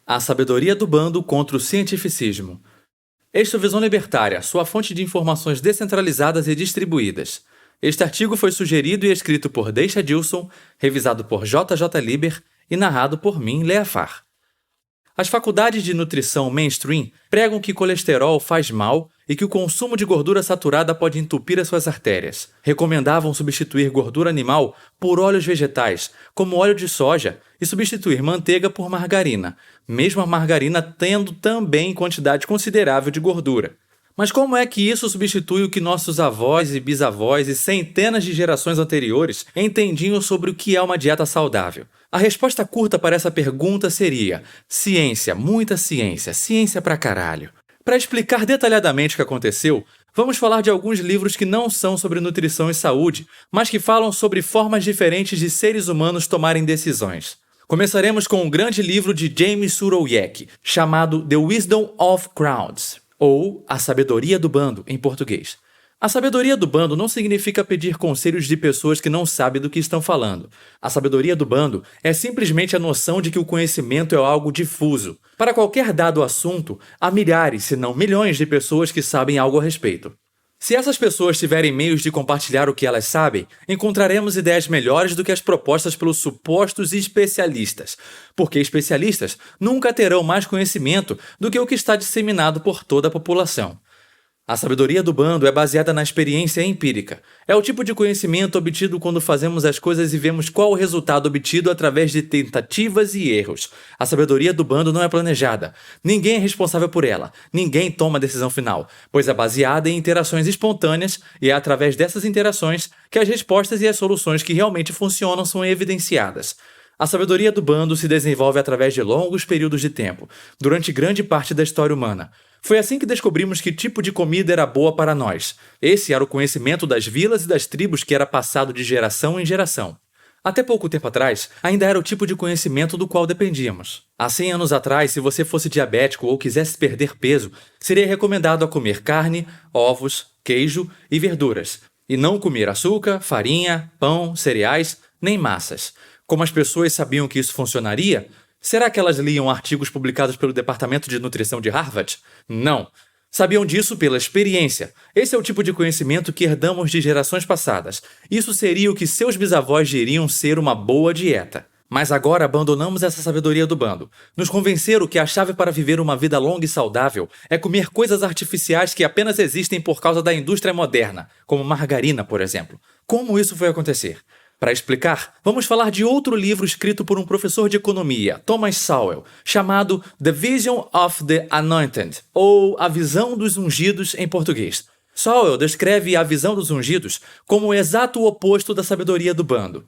A sabedoria do bando contra o cientificismo. Extrovisão libertária, sua fonte de informações descentralizadas e distribuídas. Este artigo foi sugerido e escrito por Deixa Dilson, revisado por JJ Liber e narrado por mim, Leafar. As faculdades de nutrição mainstream pregam que colesterol faz mal e que o consumo de gordura saturada pode entupir as suas artérias. Recomendavam substituir gordura animal por óleos vegetais, como óleo de soja, e substituir manteiga por margarina, mesmo a margarina tendo também quantidade considerável de gordura. Mas como é que isso substitui o que nossos avós e bisavós e centenas de gerações anteriores entendiam sobre o que é uma dieta saudável? A resposta curta para essa pergunta seria: ciência, muita ciência, ciência pra caralho. Para explicar detalhadamente o que aconteceu, vamos falar de alguns livros que não são sobre nutrição e saúde, mas que falam sobre formas diferentes de seres humanos tomarem decisões. Começaremos com um grande livro de James Surowiecki, chamado The Wisdom of Crowds, ou A Sabedoria do Bando, em português. A sabedoria do bando não significa pedir conselhos de pessoas que não sabem do que estão falando. A sabedoria do bando é simplesmente a noção de que o conhecimento é algo difuso. Para qualquer dado assunto, há milhares, se não milhões de pessoas que sabem algo a respeito. Se essas pessoas tiverem meios de compartilhar o que elas sabem, encontraremos ideias melhores do que as propostas pelos supostos especialistas, porque especialistas nunca terão mais conhecimento do que o que está disseminado por toda a população. A sabedoria do bando é baseada na experiência empírica. É o tipo de conhecimento obtido quando fazemos as coisas e vemos qual o resultado obtido através de tentativas e erros. A sabedoria do bando não é planejada. Ninguém é responsável por ela. Ninguém toma a decisão final, pois é baseada em interações espontâneas e é através dessas interações que as respostas e as soluções que realmente funcionam são evidenciadas. A sabedoria do bando se desenvolve através de longos períodos de tempo, durante grande parte da história humana. Foi assim que descobrimos que tipo de comida era boa para nós. Esse era o conhecimento das vilas e das tribos que era passado de geração em geração. Até pouco tempo atrás, ainda era o tipo de conhecimento do qual dependíamos. Há 100 anos atrás, se você fosse diabético ou quisesse perder peso, seria recomendado a comer carne, ovos, queijo e verduras, e não comer açúcar, farinha, pão, cereais, nem massas. Como as pessoas sabiam que isso funcionaria? Será que elas liam artigos publicados pelo Departamento de Nutrição de Harvard? Não. Sabiam disso pela experiência. Esse é o tipo de conhecimento que herdamos de gerações passadas. Isso seria o que seus bisavós diriam ser uma boa dieta. Mas agora abandonamos essa sabedoria do bando. Nos convenceram que a chave para viver uma vida longa e saudável é comer coisas artificiais que apenas existem por causa da indústria moderna, como margarina, por exemplo. Como isso foi acontecer? Para explicar, vamos falar de outro livro escrito por um professor de economia, Thomas Sowell, chamado The Vision of the Anointed, ou A Visão dos Ungidos em português. Sowell descreve a visão dos ungidos como o exato oposto da sabedoria do bando.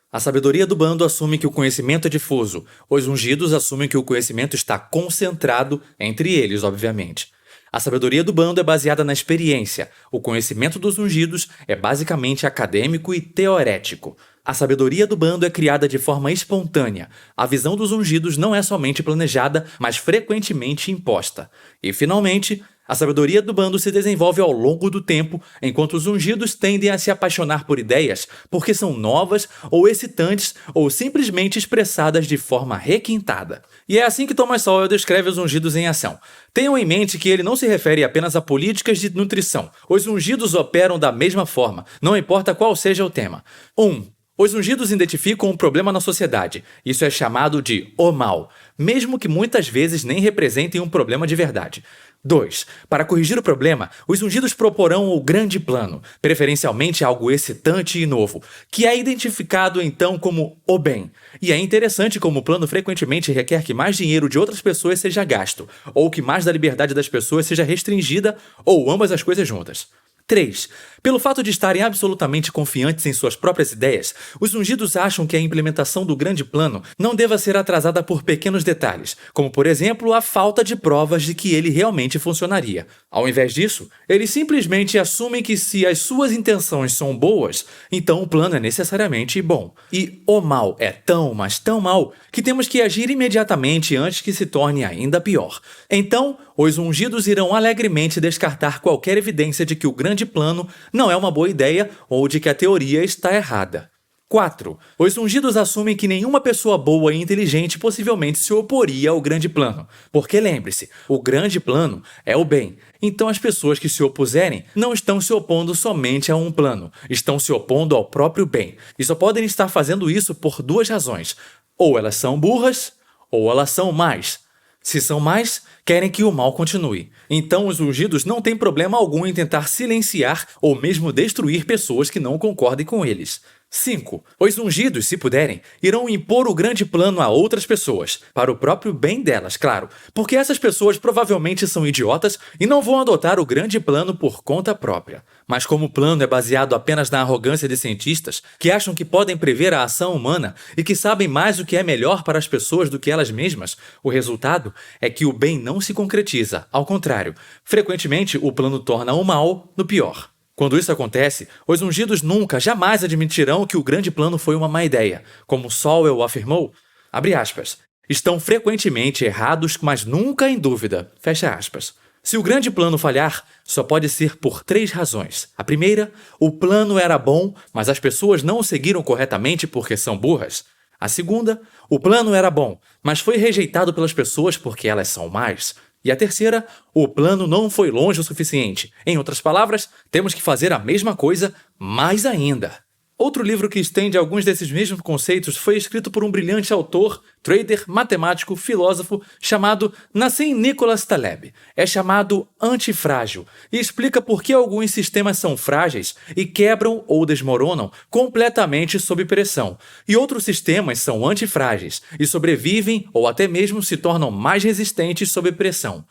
A sabedoria do bando assume que o conhecimento é difuso, os ungidos assumem que o conhecimento está concentrado entre eles, obviamente. A sabedoria do bando é baseada na experiência. O conhecimento dos ungidos é basicamente acadêmico e teorético. A sabedoria do bando é criada de forma espontânea. A visão dos ungidos não é somente planejada, mas frequentemente imposta. E, finalmente, a sabedoria do bando se desenvolve ao longo do tempo, enquanto os ungidos tendem a se apaixonar por ideias porque são novas ou excitantes ou simplesmente expressadas de forma requintada. E é assim que Thomas Sowell descreve os ungidos em ação. Tenham em mente que ele não se refere apenas a políticas de nutrição. Os ungidos operam da mesma forma, não importa qual seja o tema. 1. Os ungidos identificam um problema na sociedade. Isso é chamado de o mal, mesmo que muitas vezes nem representem um problema de verdade. 2. Para corrigir o problema, os ungidos proporão o grande plano, preferencialmente algo excitante e novo, que é identificado então como o bem. E é interessante como o plano frequentemente requer que mais dinheiro de outras pessoas seja gasto, ou que mais da liberdade das pessoas seja restringida, ou ambas as coisas juntas. 3. Pelo fato de estarem absolutamente confiantes em suas próprias ideias, os ungidos acham que a implementação do grande plano não deva ser atrasada por pequenos detalhes, como por exemplo a falta de provas de que ele realmente funcionaria. Ao invés disso, eles simplesmente assumem que se as suas intenções são boas, então o plano é necessariamente bom. E o mal é tão, mas tão mal, que temos que agir imediatamente antes que se torne ainda pior. Então, os ungidos irão alegremente descartar qualquer evidência de que o grande plano não é uma boa ideia ou de que a teoria está errada. 4. Os ungidos assumem que nenhuma pessoa boa e inteligente possivelmente se oporia ao grande plano. Porque lembre-se, o grande plano é o bem. Então as pessoas que se opuserem não estão se opondo somente a um plano, estão se opondo ao próprio bem. E só podem estar fazendo isso por duas razões. Ou elas são burras, ou elas são más. Se são más, querem que o mal continue. Então os ungidos não têm problema algum em tentar silenciar ou mesmo destruir pessoas que não concordem com eles. 5. Os ungidos, se puderem, irão impor o grande plano a outras pessoas, para o próprio bem delas, claro, porque essas pessoas provavelmente são idiotas e não vão adotar o grande plano por conta própria. Mas como o plano é baseado apenas na arrogância de cientistas, que acham que podem prever a ação humana e que sabem mais o que é melhor para as pessoas do que elas mesmas, o resultado é que o bem não se concretiza, ao contrário, frequentemente o plano torna o mal no pior. Quando isso acontece, os ungidos nunca, jamais admitirão que o grande plano foi uma má ideia. Como Sowell afirmou, abre aspas, estão frequentemente errados, mas nunca em dúvida, fecha aspas. Se o grande plano falhar, só pode ser por 3 razões. A primeira, o plano era bom, mas as pessoas não o seguiram corretamente porque são burras. A segunda, o plano era bom, mas foi rejeitado pelas pessoas porque elas são más. E a terceira, o plano não foi longe o suficiente. Em outras palavras, temos que fazer a mesma coisa, mais ainda. Outro livro que estende alguns desses mesmos conceitos foi escrito por um brilhante autor, trader, matemático, filósofo, chamado Nassim Nicholas Taleb. É chamado Antifrágil e explica por que alguns sistemas são frágeis e quebram ou desmoronam completamente sob pressão, e outros sistemas são antifrágeis e sobrevivem ou até mesmo se tornam mais resistentes sob pressão.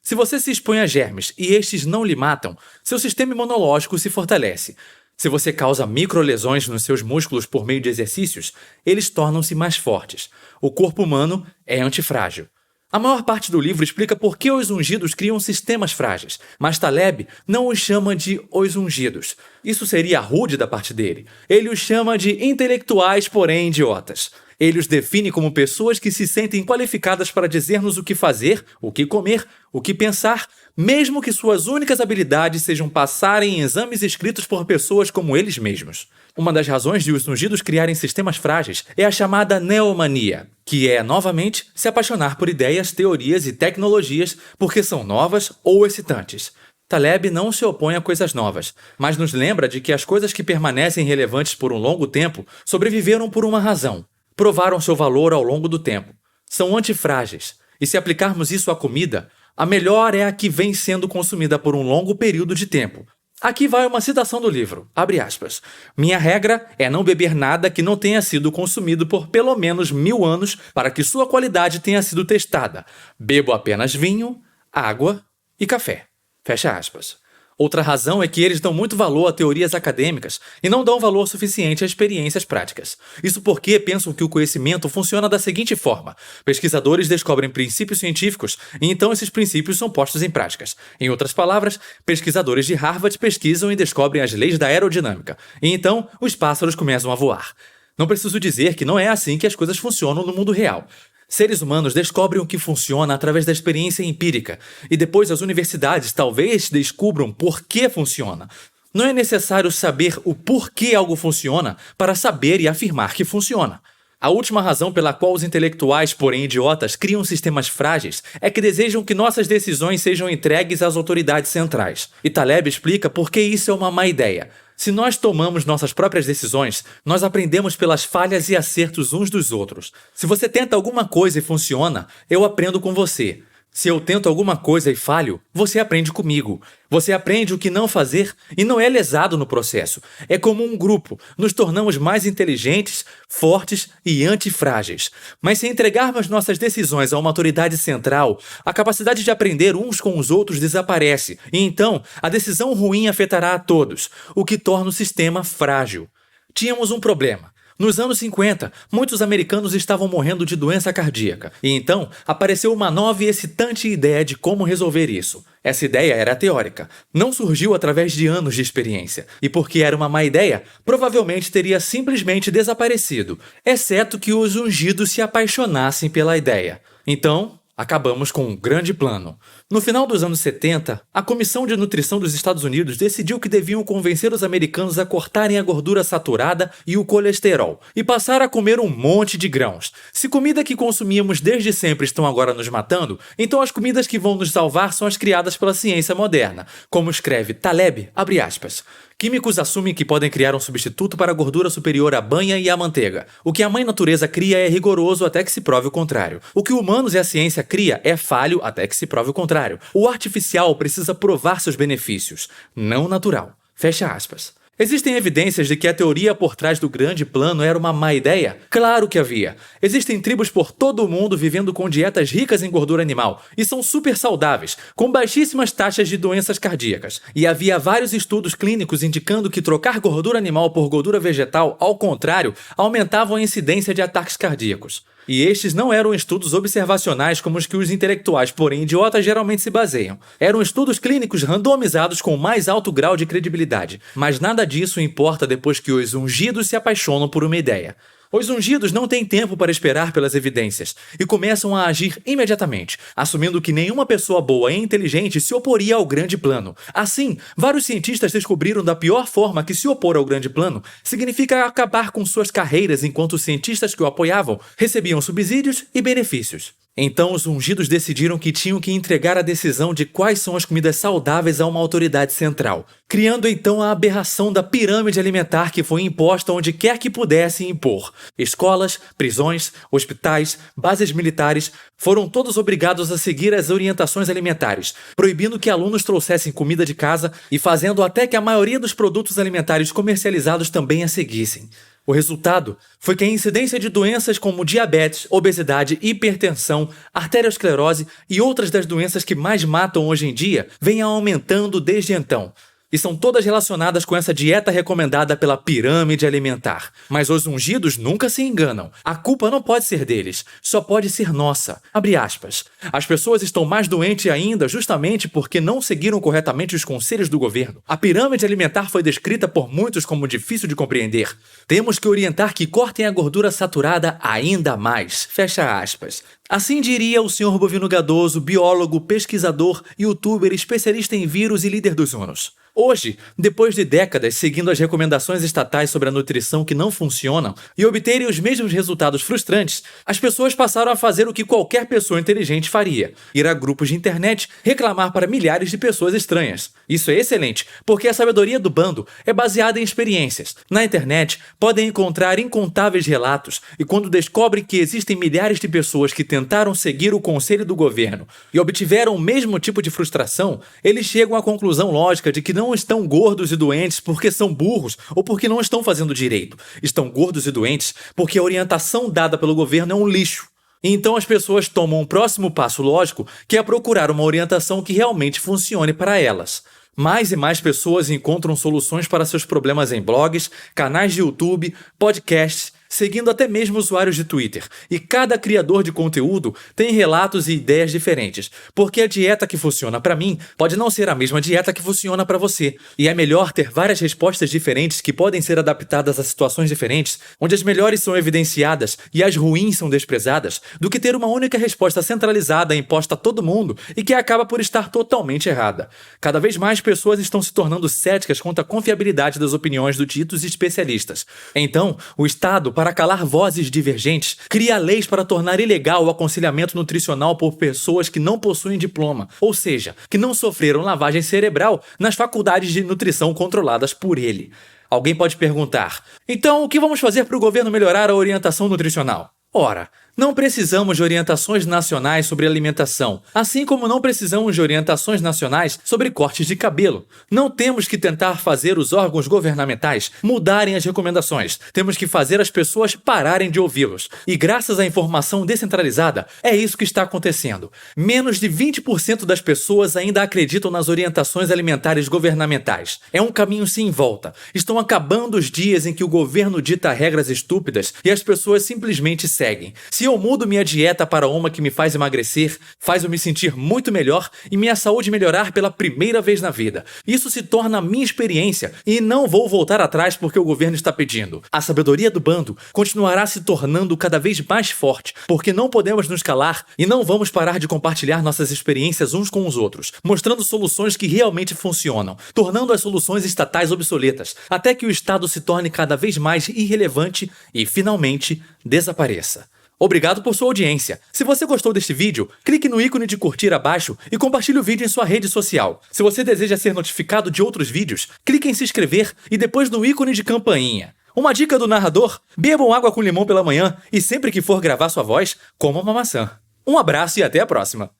Se você se expõe a germes e estes não lhe matam, seu sistema imunológico se fortalece. Se você causa microlesões nos seus músculos por meio de exercícios, eles tornam-se mais fortes. O corpo humano é antifrágil. A maior parte do livro explica por que os ungidos criam sistemas frágeis, mas Taleb não os chama de os ungidos. Isso seria rude da parte dele. Ele os chama de intelectuais, porém idiotas. Ele os define como pessoas que se sentem qualificadas para dizer-nos o que fazer, o que comer, o que pensar, mesmo que suas únicas habilidades sejam passarem em exames escritos por pessoas como eles mesmos. Uma das razões de os ungidos criarem sistemas frágeis é a chamada neomania, que é, novamente, se apaixonar por ideias, teorias e tecnologias porque são novas ou excitantes. Taleb não se opõe a coisas novas, mas nos lembra de que as coisas que permanecem relevantes por um longo tempo sobreviveram por uma razão. Provaram seu valor ao longo do tempo. São antifrágeis. E se aplicarmos isso à comida, a melhor é a que vem sendo consumida por um longo período de tempo. Aqui vai uma citação do livro, abre aspas. Minha regra é não beber nada que não tenha sido consumido por pelo menos 1000 anos para que sua qualidade tenha sido testada. Bebo apenas vinho, água e café. Fecha aspas. Outra razão é que eles dão muito valor a teorias acadêmicas e não dão valor suficiente a experiências práticas. Isso porque pensam que o conhecimento funciona da seguinte forma. Pesquisadores descobrem princípios científicos e então esses princípios são postos em práticas. Em outras palavras, pesquisadores de Harvard pesquisam e descobrem as leis da aerodinâmica. E então, os pássaros começam a voar. Não preciso dizer que não é assim que as coisas funcionam no mundo real. Seres humanos descobrem o que funciona através da experiência empírica, e depois as universidades talvez descubram por que funciona. Não é necessário saber o porquê algo funciona para saber e afirmar que funciona. A última razão pela qual os intelectuais, porém idiotas, criam sistemas frágeis é que desejam que nossas decisões sejam entregues às autoridades centrais. E Taleb explica por que isso é uma má ideia. Se nós tomamos nossas próprias decisões, nós aprendemos pelas falhas e acertos uns dos outros. Se você tenta alguma coisa e funciona, eu aprendo com você. Se eu tento alguma coisa e falho, você aprende comigo. Você aprende o que não fazer e não é lesado no processo. É como um grupo. Nos tornamos mais inteligentes, fortes e antifrágeis. Mas se entregarmos nossas decisões a uma autoridade central, a capacidade de aprender uns com os outros desaparece. E então, a decisão ruim afetará a todos, o que torna o sistema frágil. Tínhamos um problema. Nos anos 50, muitos americanos estavam morrendo de doença cardíaca, e então apareceu uma nova e excitante ideia de como resolver isso. Essa ideia era teórica, não surgiu através de anos de experiência, e porque era uma má ideia, provavelmente teria simplesmente desaparecido, exceto que os ungidos se apaixonassem pela ideia. Então, acabamos com um grande plano. No final dos anos 70, a Comissão de Nutrição dos Estados Unidos decidiu que deviam convencer os americanos a cortarem a gordura saturada e o colesterol, e passar a comer um monte de grãos. Se comida que consumíamos desde sempre estão agora nos matando, então as comidas que vão nos salvar são as criadas pela ciência moderna, como escreve Taleb, abre aspas. Químicos assumem que podem criar um substituto para a gordura superior à banha e à manteiga. O que a mãe natureza cria é rigoroso até que se prove o contrário. O que humanos e a ciência cria é falho até que se prove o contrário. O artificial precisa provar seus benefícios, não natural. Fecha aspas. Existem evidências de que a teoria por trás do grande plano era uma má ideia? Claro que havia. Existem tribos por todo o mundo vivendo com dietas ricas em gordura animal e são super saudáveis, com baixíssimas taxas de doenças cardíacas. E havia vários estudos clínicos indicando que trocar gordura animal por gordura vegetal, ao contrário, aumentavam a incidência de ataques cardíacos. E estes não eram estudos observacionais como os que os intelectuais, porém idiotas, geralmente se baseiam. Eram estudos clínicos randomizados com mais alto grau de credibilidade. Mas nada disso importa depois que os ungidos se apaixonam por uma ideia. Os ungidos não têm tempo para esperar pelas evidências e começam a agir imediatamente, assumindo que nenhuma pessoa boa e inteligente se oporia ao grande plano. Assim, vários cientistas descobriram da pior forma que se opor ao grande plano significa acabar com suas carreiras enquanto os cientistas que o apoiavam recebiam subsídios e benefícios. Então os ungidos decidiram que tinham que entregar a decisão de quais são as comidas saudáveis a uma autoridade central, criando então a aberração da pirâmide alimentar que foi imposta onde quer que pudesse impor. Escolas, prisões, hospitais, bases militares foram todos obrigados a seguir as orientações alimentares, proibindo que alunos trouxessem comida de casa e fazendo até que a maioria dos produtos alimentares comercializados também a seguissem. O resultado foi que a incidência de doenças como diabetes, obesidade, hipertensão, arteriosclerose e outras das doenças que mais matam hoje em dia vem aumentando desde então. E são todas relacionadas com essa dieta recomendada pela pirâmide alimentar. Mas os ungidos nunca se enganam. A culpa não pode ser deles, só pode ser nossa. Abre aspas. As pessoas estão mais doentes ainda justamente porque não seguiram corretamente os conselhos do governo. A pirâmide alimentar foi descrita por muitos como difícil de compreender. Temos que orientar que cortem a gordura saturada ainda mais. Fecha aspas. Assim diria o Sr. Bovino Gadoso, biólogo, pesquisador, youtuber, especialista em vírus e líder dos Unos. Hoje, depois de décadas seguindo as recomendações estatais sobre a nutrição que não funcionam e obterem os mesmos resultados frustrantes, as pessoas passaram a fazer o que qualquer pessoa inteligente faria: ir a grupos de internet reclamar para milhares de pessoas estranhas. Isso é excelente, porque a sabedoria do bando é baseada em experiências. Na internet, podem encontrar incontáveis relatos e quando descobrem que existem milhares de pessoas que tentaram seguir o conselho do governo e obtiveram o mesmo tipo de frustração, eles chegam à conclusão lógica de que não estão gordos e doentes porque são burros ou porque não estão fazendo direito. Estão gordos e doentes porque a orientação dada pelo governo é um lixo. E então as pessoas tomam um próximo passo lógico, que é procurar uma orientação que realmente funcione para elas. Mais e mais pessoas encontram soluções para seus problemas em blogs, canais de YouTube, podcasts, seguindo até mesmo usuários de Twitter. E cada criador de conteúdo tem relatos e ideias diferentes, porque a dieta que funciona para mim pode não ser a mesma dieta que funciona para você. E é melhor ter várias respostas diferentes que podem ser adaptadas a situações diferentes, onde as melhores são evidenciadas e as ruins são desprezadas, do que ter uma única resposta centralizada imposta a todo mundo e que acaba por estar totalmente errada. Cada vez mais pessoas estão se tornando céticas quanto à confiabilidade das opiniões dos ditos especialistas. Então, o Estado, para calar vozes divergentes, cria leis para tornar ilegal o aconselhamento nutricional por pessoas que não possuem diploma, ou seja, que não sofreram lavagem cerebral nas faculdades de nutrição controladas por ele. Alguém pode perguntar: então o que vamos fazer para o governo melhorar a orientação nutricional? Ora, não precisamos de orientações nacionais sobre alimentação, assim como não precisamos de orientações nacionais sobre cortes de cabelo. Não temos que tentar fazer os órgãos governamentais mudarem as recomendações. Temos que fazer as pessoas pararem de ouvi-los. E graças à informação descentralizada, é isso que está acontecendo. Menos de 20% das pessoas ainda acreditam nas orientações alimentares governamentais. É um caminho sem volta. Estão acabando os dias em que o governo dita regras estúpidas e as pessoas simplesmente seguem. Se Se eu mudo minha dieta para uma que me faz emagrecer, faz eu me sentir muito melhor e minha saúde melhorar pela primeira vez na vida. Isso se torna a minha experiência e não vou voltar atrás porque o governo está pedindo. A sabedoria do bando continuará se tornando cada vez mais forte, porque não podemos nos calar e não vamos parar de compartilhar nossas experiências uns com os outros, mostrando soluções que realmente funcionam, tornando as soluções estatais obsoletas, até que o Estado se torne cada vez mais irrelevante e, finalmente, desapareça. Obrigado por sua audiência. Se você gostou deste vídeo, clique no ícone de curtir abaixo e compartilhe o vídeo em sua rede social. Se você deseja ser notificado de outros vídeos, clique em se inscrever e depois no ícone de campainha. Uma dica do narrador: bebam água com limão pela manhã e sempre que for gravar sua voz, coma uma maçã. Um abraço e até a próxima!